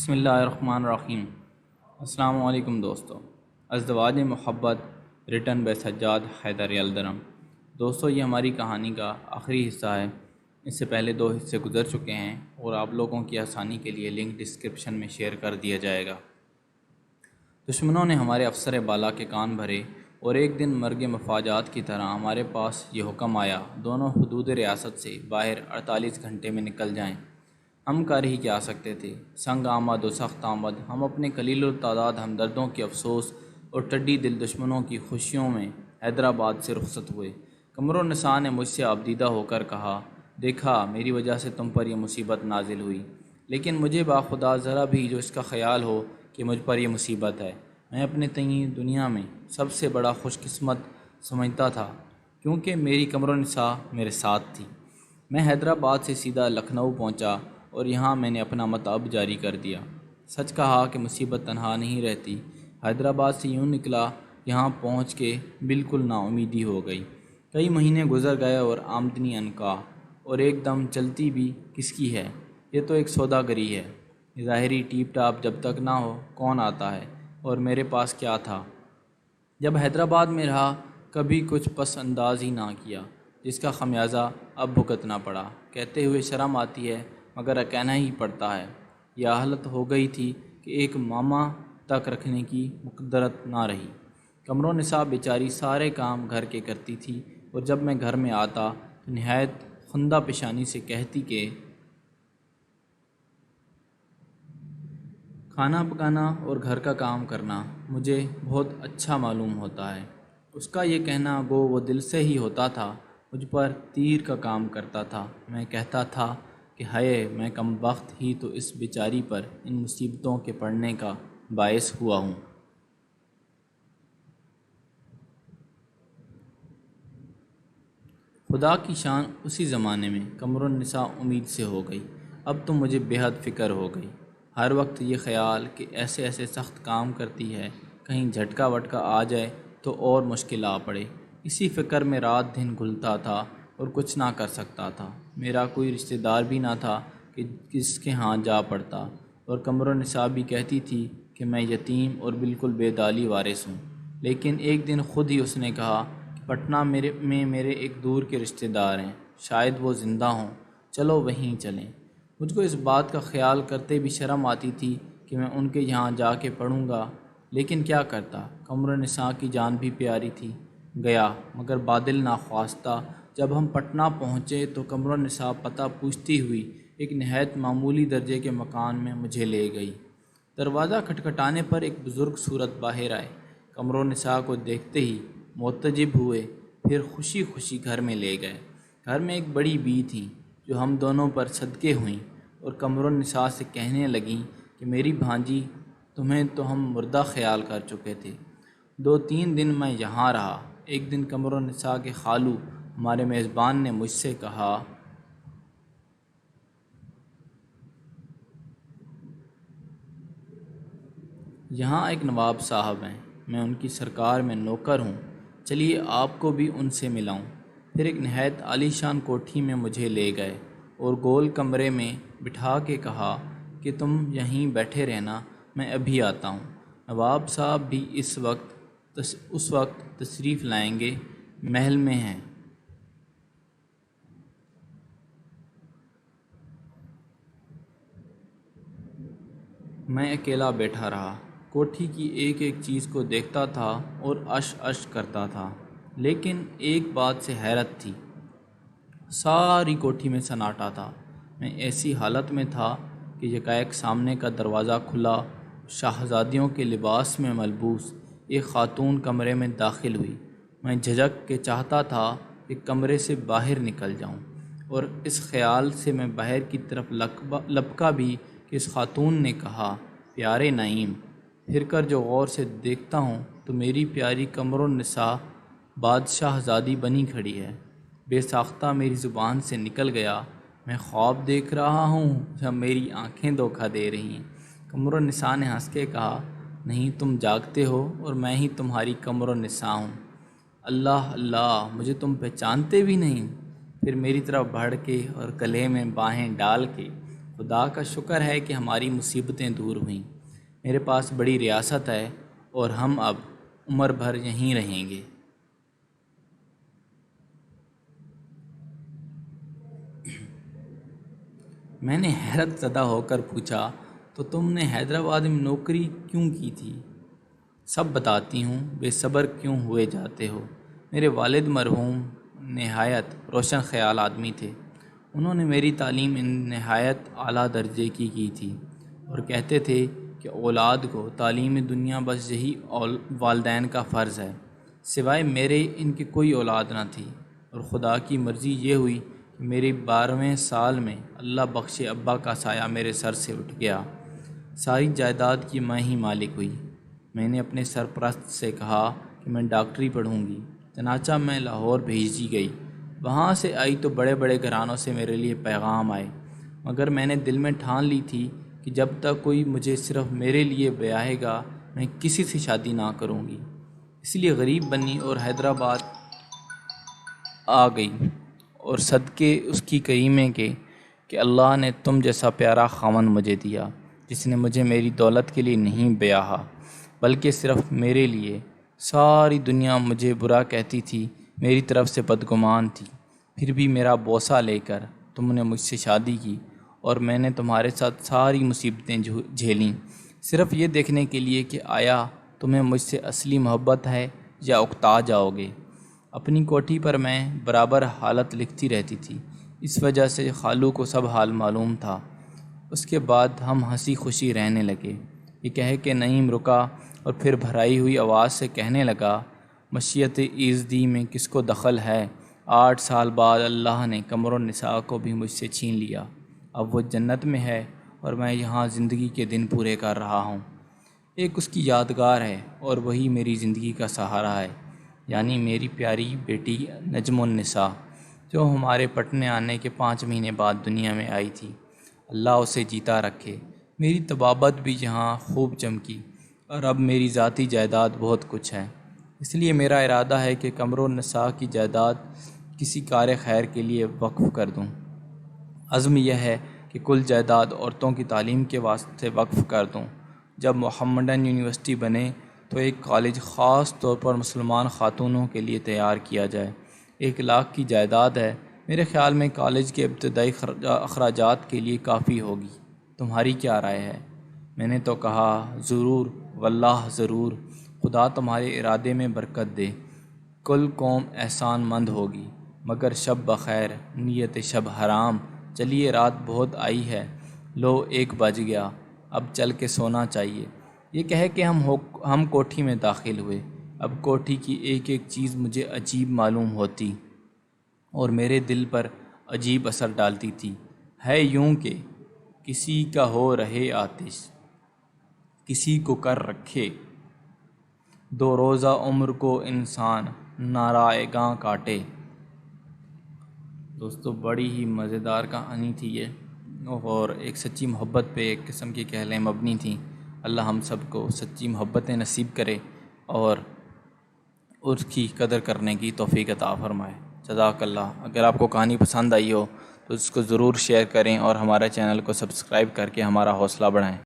بسم اللہ الرحمن الرحیم۔ السلام علیکم دوستو۔ ازدواج محبت ریٹن بائی سجاد حیدر یلدرم۔ دوستو، یہ ہماری کہانی کا آخری حصہ ہے۔ اس سے پہلے 2 حصے گزر چکے ہیں اور آپ لوگوں کی آسانی کے لیے لنک ڈسکرپشن میں شیئر کر دیا جائے گا۔ دشمنوں نے ہمارے افسر بالا کے کان بھرے اور ایک دن مرگ مفاجات کی طرح ہمارے پاس یہ حکم آیا، دونوں حدود ریاست سے باہر 48 گھنٹے میں نکل جائیں۔ ہم کر ہی کیا سکتے تھے؟ سنگ آمد و سخت آمد ہم اپنے قلیل التعداد ہمدردوں کے افسوس اور ٹڈی دل دشمنوں کی خوشیوں میں حیدرآباد سے رخصت ہوئے۔ قمر النساء نے مجھ سے آبدیدہ ہو کر کہا، دیکھا میری وجہ سے تم پر یہ مصیبت نازل ہوئی، لیکن مجھے باخدا ذرا بھی جو اس کا خیال ہو کہ مجھ پر یہ مصیبت ہے، میں اپنے تئیں دنیا میں سب سے بڑا خوش قسمت سمجھتا تھا، کیونکہ میری قمر النساء میرے ساتھ تھی۔ میں حیدرآباد سے سیدھا لکھنؤ پہنچا اور یہاں میں نے اپنا مطلب جاری کر دیا۔ سچ کہا کہ مصیبت تنہا نہیں رہتی۔ حیدرآباد سے یوں نکلا، یہاں پہنچ کے بالکل نا امیدی ہو گئی۔ کئی مہینے گزر گئے اور آمدنی انکا، اور ایک دم چلتی بھی کس کی ہے؟ یہ تو ایک سوداگری ہے۔ ظاہری ٹیپ ٹاپ جب تک نہ ہو کون آتا ہے؟ اور میرے پاس کیا تھا؟ جب حیدرآباد میں رہا کبھی کچھ پس انداز ہی نہ کیا، جس کا خمیازہ اب بھگتنا پڑا۔ کہتے ہوئے شرم آتی ہے مگر کہنا ہی پڑتا ہے۔ یہ حالت ہو گئی تھی کہ ایک ماما تک رکھنے کی مقدرت نہ رہی۔ قمر النساء بیچاری سارے کام گھر کے کرتی تھی، اور جب میں گھر میں آتا تو نہایت خندہ پیشانی سے کہتی کہ کھانا پکانا اور گھر کا کام کرنا مجھے بہت اچھا معلوم ہوتا ہے۔ اس کا یہ کہنا گو وہ دل سے ہی ہوتا تھا، مجھ پر تیر کا کام کرتا تھا۔ میں کہتا تھا کہ ہائے، میں کم بخت ہی تو اس بیچاری پر ان مصیبتوں کے پڑنے کا باعث ہوا ہوں۔ خدا کی شان اسی زمانے میں قمر النساء امید سے ہو گئی۔ اب تو مجھے بے حد فکر ہو گئی۔ ہر وقت یہ خیال کہ ایسے ایسے سخت کام کرتی ہے، کہیں جھٹکا وٹکا آ جائے تو اور مشکل آ پڑے۔ اسی فکر میں رات دن گھلتا تھا اور کچھ نہ کر سکتا تھا۔ میرا کوئی رشتہ دار بھی نہ تھا کہ کس کے ہاں جا پڑتا، اور قمر النساء بھی کہتی تھی کہ میں یتیم اور بالکل بے دالی وارث ہوں۔ لیکن ایک دن خود ہی اس نے کہا کہ پٹنہ میں میرے ایک دور کے رشتہ دار ہیں، شاید وہ زندہ ہوں، چلو وہیں چلیں۔ مجھ کو اس بات کا خیال کرتے بھی شرم آتی تھی کہ میں ان کے یہاں جا کے پڑھوں گا، لیکن کیا کرتا؟ قمر النساء کی جان بھی پیاری تھی۔ گیا، مگر بادل ناخواستہ جب ہم پٹنہ پہنچے تو قمر النساء پتہ پوچھتی ہوئی ایک نہایت معمولی درجے کے مکان میں مجھے لے گئی۔ دروازہ کھٹکھٹانے پر ایک بزرگ صورت باہر آئے۔ قمر النساء کو دیکھتے ہی معتجب ہوئے، پھر خوشی خوشی گھر میں لے گئے۔ گھر میں ایک بڑی بی تھی جو ہم دونوں پر صدقے ہوئیں، اور قمر النساء سے کہنے لگیں کہ میری بھانجی، تمہیں تو ہم مردہ خیال کر چکے تھے۔ 2-3 دن میں یہاں رہا۔ ایک دن قمر النساء کے خالو ہمارے میزبان نے مجھ سے کہا، یہاں ایک نواب صاحب ہیں، میں ان کی سرکار میں نوکر ہوں، چلیے آپ کو بھی ان سے ملاؤں۔ پھر ایک نہایت عالی شان کوٹھی میں مجھے لے گئے اور گول کمرے میں بٹھا کے کہا کہ تم یہیں بیٹھے رہنا، میں ابھی آتا ہوں۔ نواب صاحب بھی اس وقت تشریف لائیں گے، محل میں ہیں۔ میں اکیلا بیٹھا رہا، کوٹھی کی ایک ایک چیز کو دیکھتا تھا اور عش عش کرتا تھا، لیکن ایک بات سے حیرت تھی، ساری کوٹھی میں سناٹا تھا۔ میں ایسی حالت میں تھا کہ یکایک سامنے کا دروازہ کھلا، شاہزادیوں کے لباس میں ملبوس ایک خاتون کمرے میں داخل ہوئی۔ میں جھجک کے چاہتا تھا کہ کمرے سے باہر نکل جاؤں، اور اس خیال سے میں باہر کی طرف لپکا بھی کہ اس خاتون نے کہا، پیارے نعیم۔ پھر کر جو غور سے دیکھتا ہوں تو میری پیاری قمر النساء بادشاہ زادی بنی کھڑی ہے۔ بے ساختہ میری زبان سے نکل گیا، میں خواب دیکھ رہا ہوں یا میری آنکھیں دھوکہ دے رہی ہیں؟ قمر النساء نے ہنس کے کہا، نہیں، تم جاگتے ہو اور میں ہی تمہاری قمر النساء ہوں۔ اللہ اللہ، مجھے تم پہچانتے بھی نہیں؟ پھر میری طرف بڑھ کے اور گلے میں باہیں ڈال کے خدا کا شکر ہے کہ ہماری مصیبتیں دور ہوئیں۔ میرے پاس بڑی ریاست ہے اور ہم اب عمر بھر یہیں رہیں گے۔ میں نے حیرت زدہ ہو کر پوچھا، تو تم نے حیدرآباد میں نوکری کیوں کی تھی؟ سب بتاتی ہوں، بے صبر کیوں ہوئے جاتے ہو؟ میرے والد مرحوم نہایت روشن خیال آدمی تھے۔ انہوں نے میری تعلیم نہایت اعلیٰ درجے کی تھی اور کہتے تھے کہ اولاد کو تعلیم دنیا بس یہی والدین کا فرض ہے۔ سوائے میرے ان کی کوئی اولاد نہ تھی، اور خدا کی مرضی یہ ہوئی کہ میرے 12ویں سال میں اللہ بخشے ابا کا سایہ میرے سر سے اٹھ گیا۔ ساری جائیداد کی میں ہی مالک ہوئی۔ میں نے اپنے سرپرست سے کہا کہ میں ڈاکٹری پڑھوں گی۔ چنانچہ میں لاہور بھیجی گئی۔ وہاں سے آئی تو بڑے بڑے گھرانوں سے میرے لیے پیغام آئے، مگر میں نے دل میں ٹھان لی تھی کہ جب تک کوئی مجھے صرف میرے لیے بیاہے گا میں کسی سے شادی نہ کروں گی۔ اس لیے غریب بنی اور حیدرآباد آ گئی، اور صدقے اس کی کریمے کے کہ اللہ نے تم جیسا پیارا خاوند مجھے دیا، جس نے مجھے میری دولت کے لیے نہیں بیاہا بلکہ صرف میرے لیے۔ ساری دنیا مجھے برا کہتی تھی، میری طرف سے بدگمان تھی، پھر بھی میرا بوسہ لے کر تم نے مجھ سے شادی کی، اور میں نے تمہارے ساتھ ساری مصیبتیں جھیلیں، صرف یہ دیکھنے کے لیے کہ آیا تمہیں مجھ سے اصلی محبت ہے یا اکتا جاؤ گے۔ اپنی کوٹھی پر میں برابر حالت لکھتی رہتی تھی، اس وجہ سے خالو کو سب حال معلوم تھا۔ اس کے بعد ہم ہنسی خوشی رہنے لگے۔ یہ کہے کہ نعیم رکا اور پھر بھرائی ہوئی آواز سے کہنے لگا، مشیت ایزدی میں کس کو دخل ہے؟ 8 سال بعد اللہ نے قمر النساء کو بھی مجھ سے چھین لیا۔ اب وہ جنت میں ہے اور میں یہاں زندگی کے دن پورے کر رہا ہوں۔ ایک اس کی یادگار ہے اور وہی میری زندگی کا سہارا ہے، یعنی میری پیاری بیٹی نجم النساء، جو ہمارے پٹنے آنے کے 5 مہینے بعد دنیا میں آئی تھی۔ اللہ اسے جیتا رکھے۔ میری طبابت بھی یہاں خوب چمکی، اور اب میری ذاتی جائیداد بہت کچھ ہے۔ اس لیے میرا ارادہ ہے کہ قمر النساء کی جائیداد کسی کار خیر کے لیے وقف کر دوں۔ عزم یہ ہے کہ کل جائیداد عورتوں کی تعلیم کے واسطے وقف کر دوں۔ جب محمڈن یونیورسٹی بنے تو ایک کالج خاص طور پر مسلمان خاتونوں کے لیے تیار کیا جائے۔ 1 لاکھ کی جائیداد ہے۔ میرے خیال میں کالج کے ابتدائی اخراجات کے لیے کافی ہوگی۔ تمہاری کیا رائے ہے؟ میں نے تو کہا، ضرور واللہ ضرور، خدا تمہارے ارادے میں برکت دے۔ کل قوم احسان مند ہوگی، مگر شب بخیر، نیت شب حرام۔ چلیے رات بہت آئی ہے، لو 1 بج گیا، اب چل کے سونا چاہیے۔ یہ کہے کہ ہم کوٹھی میں داخل ہوئے۔ اب کوٹھی کی ایک ایک چیز مجھے عجیب معلوم ہوتی اور میرے دل پر عجیب اثر ڈالتی تھی۔ ہے یوں کہ کسی کا ہو رہے آتش، کسی کو کر رکھے 2 روزہ عمر کو انسان، نارائے گاں کاٹے۔ دوستو، بڑی ہی مزیدار کہانی تھی یہ، اور ایک سچی محبت پہ ایک قسم کی کہلیں مبنی تھیں۔ اللہ ہم سب کو سچی محبتیں نصیب کرے اور اس کی قدر کرنے کی توفیق عطا فرمائے۔ جزاک اللہ۔ اگر آپ کو کہانی پسند آئی ہو تو اس کو ضرور شیئر کریں اور ہمارے چینل کو سبسکرائب کر کے ہمارا حوصلہ بڑھائیں۔